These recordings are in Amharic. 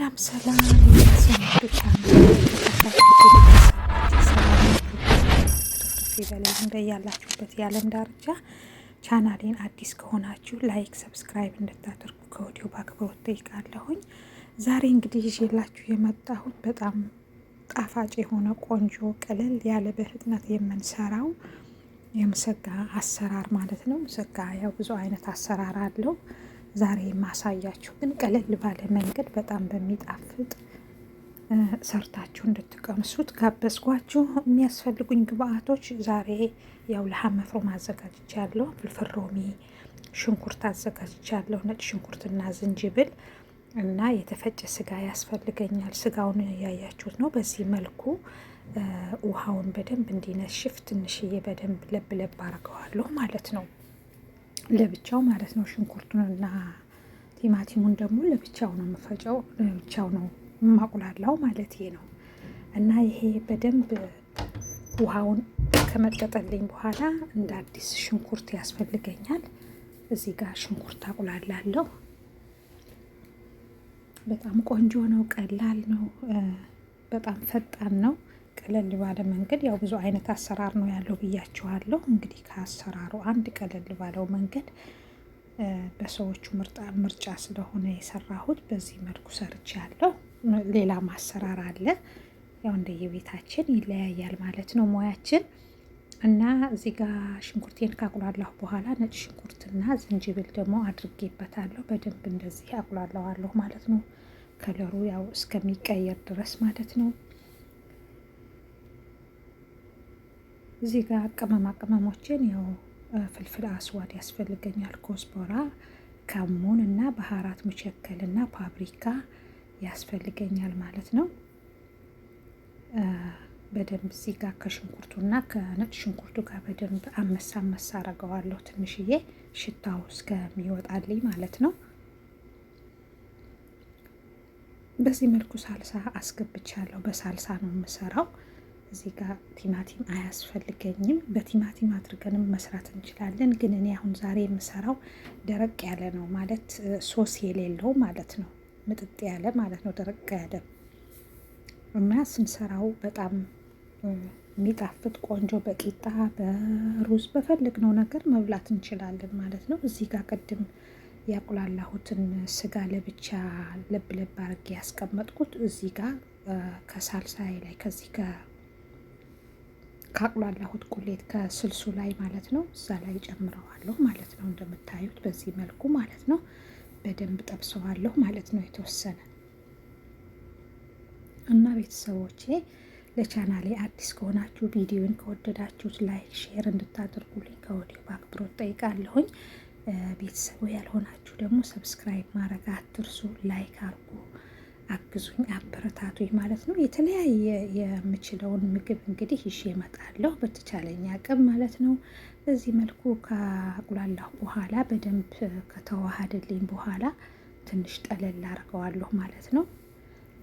ሰላም ሰላም ያላችሁበት የዓለም ዳርቻ ቻናሌን አዲስ ከሆናችሁ ላይክ፣ ሰብስክራይብ እንድታደርጉ ከወዲሁ በአክብሮት ጠይቃለሁኝ። ዛሬ እንግዲህ ይዤላችሁ የመጣሁት በጣም ጣፋጭ የሆነ ቆንጆ ቀለል ያለ በፍጥነት የምንሰራው የምስጋ አሰራር ማለት ነው። ምስጋ ያው ብዙ አይነት አሰራር አለው። ዛሬ የማሳያችሁ ግን ቀለል ባለ መንገድ በጣም በሚጣፍጥ ሰርታችሁ እንድትቀምሱት ጋበዝኳችሁ። የሚያስፈልጉኝ ግብአቶች ዛሬ ያው ለሐም መፍሮም አዘጋጅቻለሁ። ፍልፍል ሮሚ፣ ሽንኩርት አዘጋጅቻለሁ። ነጭ ሽንኩርትና ዝንጅብል እና የተፈጨ ስጋ ያስፈልገኛል። ስጋውን ያያችሁት ነው። በዚህ መልኩ ውሃውን በደንብ እንዲነሽፍ ትንሽዬ በደንብ ለብ ለብ አድርገዋለሁ ማለት ነው። ለብቻው ማለት ነው። ሽንኩርቱንና ቲማቲሙን ደግሞ ለብቻው ነው የምፈጨው፣ ለብቻው ነው የማቁላላው ማለት ነው። እና ይሄ በደንብ ውሃውን ከመጠጠልኝ በኋላ እንደ አዲስ ሽንኩርት ያስፈልገኛል። እዚህ ጋር ሽንኩርት አቁላላለሁ። በጣም ቆንጆ ነው፣ ቀላል ነው፣ በጣም ፈጣን ነው። ቀለል ባለ መንገድ ያው ብዙ አይነት አሰራር ነው ያለው ብያችኋለሁ። እንግዲህ ከአሰራሩ አንድ ቀለል ባለው መንገድ በሰዎቹ ምርጫ ስለሆነ የሰራሁት በዚህ መልኩ ሰርቻለሁ። ሌላም አሰራር አለ፣ ያው እንደየቤታችን ይለያያል ማለት ነው ሙያችን። እና እዚህ ጋር ሽንኩርቴን ካቁላላሁ በኋላ ነጭ ሽንኩርትና ዝንጅብል ደግሞ አድርጌበታለሁ። በደንብ እንደዚህ አቁላላዋለሁ ማለት ነው፣ ከለሩ ያው እስከሚቀየር ድረስ ማለት ነው። እዚህ ጋር ቅመሞችን ያው ፍልፍል አስዋድ ያስፈልገኛል፣ ኮስቦራ፣ ከሙን እና ባህራት መቸከል እና ፓብሪካ ያስፈልገኛል ማለት ነው። በደንብ እዚህ ጋር ከሽንኩርቱና ከነጭ ሽንኩርቱ ጋር በደንብ አመሳ አረገዋለሁ፣ ትንሽዬ ሽታው እስከሚወጣልኝ ማለት ነው። በዚህ መልኩ ሳልሳ አስገብቻለሁ። በሳልሳ ነው የምሰራው። እዚህ ጋር ቲማቲም አያስፈልገኝም። በቲማቲም አድርገንም መስራት እንችላለን፣ ግን እኔ አሁን ዛሬ የምሰራው ደረቅ ያለ ነው ማለት ሶስ የሌለው ማለት ነው። ምጥጥ ያለ ማለት ነው፣ ደረቅ ያለ እና ስንሰራው በጣም የሚጣፍጥ ቆንጆ በቂጣ በሩዝ በፈለግነው ነገር መብላት እንችላለን ማለት ነው። እዚህ ጋር ቅድም ያቁላላሁትን ስጋ ለብቻ ለብ ለብ አድርጌ ያስቀመጥኩት እዚህ ጋር ከሳልሳይ ላይ ከዚህ ካቁላላሁት ቁሌት ከስልሱ ላይ ማለት ነው፣ እዛ ላይ ጨምረዋለሁ ማለት ነው። እንደምታዩት በዚህ መልኩ ማለት ነው። በደንብ ጠብሰዋለሁ ማለት ነው የተወሰነ። እና ቤተሰቦቼ ለቻናሌ አዲስ ከሆናችሁ ቪዲዮን ከወደዳችሁት ላይክ፣ ሼር እንድታደርጉልኝ ከወዲሁ በአክብሮት ጠይቃለሁኝ። ቤተሰቡ ያልሆናችሁ ደግሞ ሰብስክራይብ ማድረግ አትርሱ። ላይክ አርጉ፣ አግዙኝ፣ አበረታቱኝ ማለት ነው። የተለያየ የምችለውን ምግብ እንግዲህ ይዤ እመጣለሁ በተቻለኝ አቅም ማለት ነው። በዚህ መልኩ ካቁላላሁ በኋላ በደንብ ከተዋሃደልኝ በኋላ ትንሽ ጠለል አድርገዋለሁ ማለት ነው።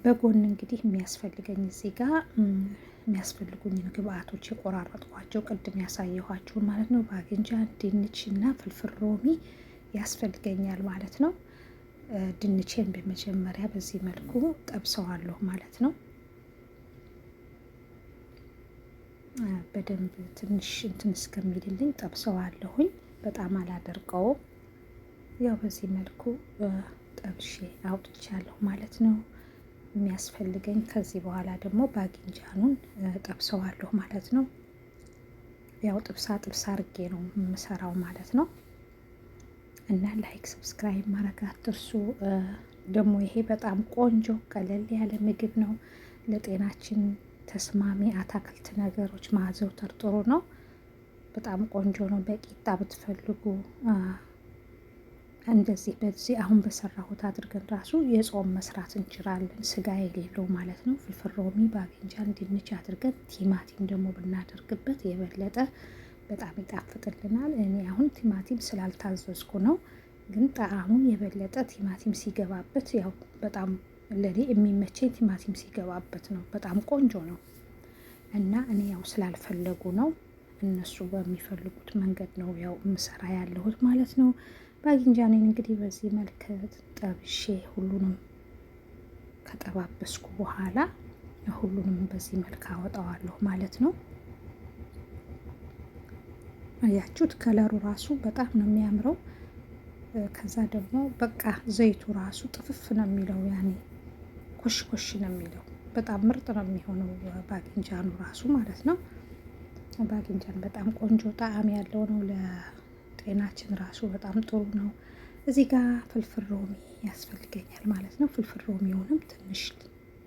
በጎን እንግዲህ የሚያስፈልገኝ እዚህ ጋር የሚያስፈልጉኝን ግብአቶች የቆራረጥኳቸው ቅድም ያሳየኋችሁን ማለት ነው። ባግንጃን፣ ድንች እና ፍልፍል ሮሚ ያስፈልገኛል ማለት ነው። ድንቼን በመጀመሪያ በዚህ መልኩ ጠብሰዋለሁ ማለት ነው። በደንብ ትንሽ እንትን እስከሚልልኝ ጠብሰዋለሁኝ፣ በጣም አላደርቀውም። ያው በዚህ መልኩ ጠብሼ አውጥቻለሁ ማለት ነው። የሚያስፈልገኝ ከዚህ በኋላ ደግሞ ባግንጃኑን ጠብሰዋለሁ ማለት ነው። ያው ጥብሳ አድርጌ ነው የምሰራው ማለት ነው። እና ላይክ ሰብስክራይብ ማድረግ አትርሱ። ደግሞ ይሄ በጣም ቆንጆ ቀለል ያለ ምግብ ነው። ለጤናችን ተስማሚ አታክልት ነገሮች ማዘውተር ጥሩ ነው። በጣም ቆንጆ ነው። በቂጣ ብትፈልጉ እንደዚህ በዚህ አሁን በሰራሁት አድርገን ራሱ የጾም መስራት እንችላለን፣ ስጋ የሌለው ማለት ነው። ፍልፍል ሮሚ፣ ባግንጃን፣ ድንች አድርገን ቲማቲም ደግሞ ብናደርግበት የበለጠ በጣም ይጣፍጥልናል። እኔ አሁን ቲማቲም ስላልታዘዝኩ ነው፣ ግን ጣዕሙን የበለጠ ቲማቲም ሲገባበት ያው በጣም ለኔ የሚመቸኝ ቲማቲም ሲገባበት ነው። በጣም ቆንጆ ነው። እና እኔ ያው ስላልፈለጉ ነው፣ እነሱ በሚፈልጉት መንገድ ነው ያው ምሰራ ያለሁት ማለት ነው። ባግንጃኔን እንግዲህ በዚህ መልክ ጠብሼ ሁሉንም ከጠባበስኩ በኋላ ሁሉንም በዚህ መልክ አወጣዋለሁ ማለት ነው። አያችሁት? ከለሩ ራሱ በጣም ነው የሚያምረው። ከዛ ደግሞ በቃ ዘይቱ ራሱ ጥፍፍ ነው የሚለው፣ ያኔ ኮሽ ኮሽ ነው የሚለው። በጣም ምርጥ ነው የሚሆነው ባቂንጃኑ ራሱ ማለት ነው። ባቂንጃን በጣም ቆንጆ ጣዕም ያለው ነው። ለጤናችን ራሱ በጣም ጥሩ ነው። እዚህ ጋር ፍልፍል ሮሚ ያስፈልገኛል ማለት ነው። ፍልፍል ሮሚውንም ትንሽ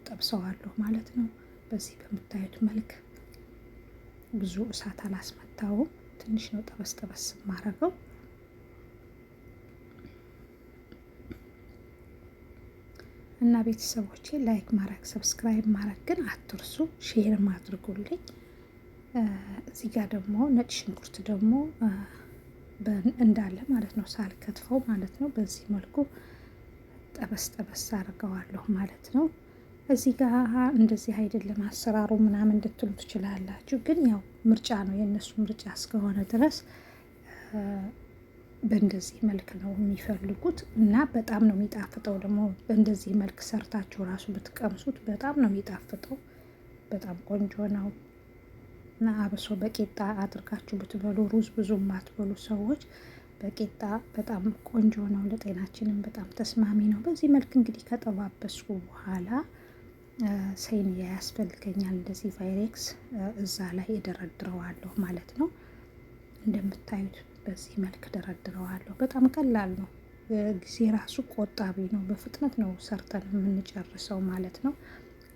ጠብሰዋለሁ ማለት ነው። በዚህ በምታዩት መልክ ብዙ እሳት አላስመታውም። ትንሽ ነው ጠበስ ጠበስ የማረገው። እና ቤተሰቦቼ ላይክ ማድረግ ሰብስክራይብ ማድረግ ግን አትርሱ፣ ሼር አድርጉልኝ። እዚህ ጋር ደግሞ ነጭ ሽንኩርት ደግሞ እንዳለ ማለት ነው ሳልከትፈው ማለት ነው። በዚህ መልኩ ጠበስ ጠበስ አድርገዋለሁ ማለት ነው። እዚህ ጋር እንደዚህ አይደለም አሰራሩ ምናምን እንድትሉ ትችላላችሁ፣ ግን ያው ምርጫ ነው፣ የእነሱ ምርጫ እስከሆነ ድረስ በእንደዚህ መልክ ነው የሚፈልጉት እና በጣም ነው የሚጣፍጠው። ደግሞ በእንደዚህ መልክ ሰርታችሁ ራሱ ብትቀምሱት በጣም ነው የሚጣፍጠው። በጣም ቆንጆ ነው እና አብሶ በቂጣ አድርጋችሁ ብትበሉ፣ ሩዝ ብዙ ማትበሉ ሰዎች በቂጣ በጣም ቆንጆ ነው። ለጤናችንም በጣም ተስማሚ ነው። በዚህ መልክ እንግዲህ ከጠባበስኩ በኋላ ሰይንያ ያስፈልገኛል። እንደዚህ ቫይሬክስ እዛ ላይ እደረድረዋለሁ ማለት ነው። እንደምታዩት በዚህ መልክ ደረድረዋለሁ። በጣም ቀላል ነው። ጊዜ ራሱ ቆጣቢ ነው። በፍጥነት ነው ሰርተን የምንጨርሰው ማለት ነው።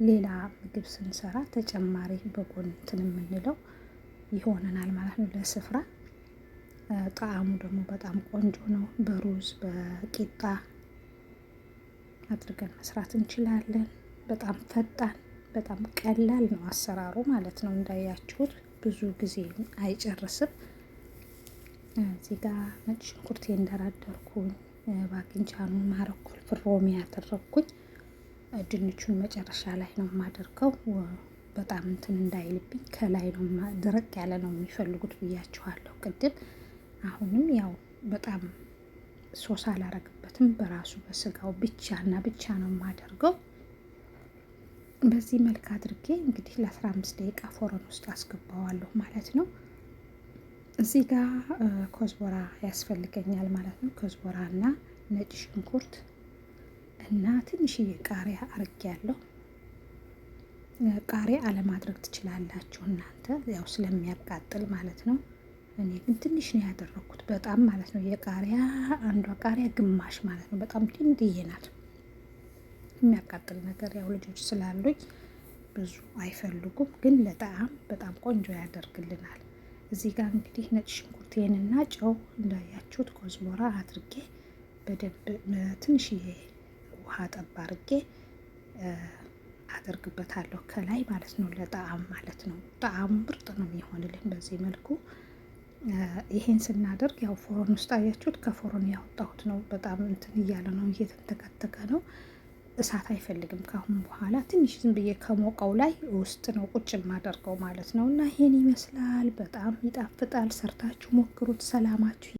ሌላ ምግብ ስንሰራ ተጨማሪ በጎን እንትን የምንለው ይሆነናል ማለት ነው ለስፍራ። ጣዕሙ ደግሞ በጣም ቆንጆ ነው። በሩዝ በቂጣ አድርገን መስራት እንችላለን። በጣም ፈጣን፣ በጣም ቀላል ነው አሰራሩ ማለት ነው። እንዳያችሁት ብዙ ጊዜ አይጨርስም። እዚህ ጋር ነጭ ሽንኩርት እንደራደርኩኝ፣ ባቂንጃኑን ማረኩ፣ ፍልፍል ሮሚ ያደረኩኝ። ድንቹን መጨረሻ ላይ ነው የማደርገው። በጣም እንትን እንዳይልብኝ ከላይ ነው፣ ደረቅ ያለ ነው የሚፈልጉት ብያችኋለሁ ቅድም። አሁንም ያው በጣም ሶስ አላረግበትም። በራሱ በስጋው ብቻና ብቻ ነው የማደርገው። በዚህ መልክ አድርጌ እንግዲህ ለ15 ደቂቃ ፎረን ውስጥ አስገባዋለሁ ማለት ነው። እዚህ ጋር ኮዝቦራ ያስፈልገኛል ማለት ነው። ኮዝቦራ እና ነጭ ሽንኩርት እና ትንሽዬ ቃሪያ አርጌያለሁ። ቃሪያ አለማድረግ ትችላላችሁ እናንተ ያው ስለሚያቃጥል ማለት ነው። እኔ ግን ትንሽ ነው ያደረኩት፣ በጣም ማለት ነው። የቃሪያ አንዷ ቃሪያ ግማሽ ማለት ነው። በጣም ትንሽዬ ናት። የሚያቃጥል ነገር ያው ልጆች ስላሉኝ ብዙ አይፈልጉም፣ ግን ለጣዕም በጣም ቆንጆ ያደርግልናል። እዚህ ጋር እንግዲህ ነጭ ሽንኩርቴንና ጨው እንዳያችሁት ኮዝቦራ አድርጌ በደንብ ትንሽዬ ውሃ ጠብ አድርጌ አደርግበታለሁ ከላይ ማለት ነው፣ ለጣዕም ማለት ነው። ጣዕሙ ምርጥ ነው የሚሆንልን በዚህ መልኩ። ይሄን ስናደርግ ያው ፎሮን ውስጥ አያችሁት፣ ከፎሮን ያወጣሁት ነው። በጣም እንትን እያለ ነው፣ እየተንተከተከ ነው። እሳት አይፈልግም። ካሁን በኋላ ትንሽ ዝም ብዬ ከሞቀው ላይ ውስጥ ነው ቁጭ የማደርገው ማለት ነው። እና ይሄን ይመስላል። በጣም ይጣፍጣል። ሰርታችሁ ሞክሩት። ሰላማችሁ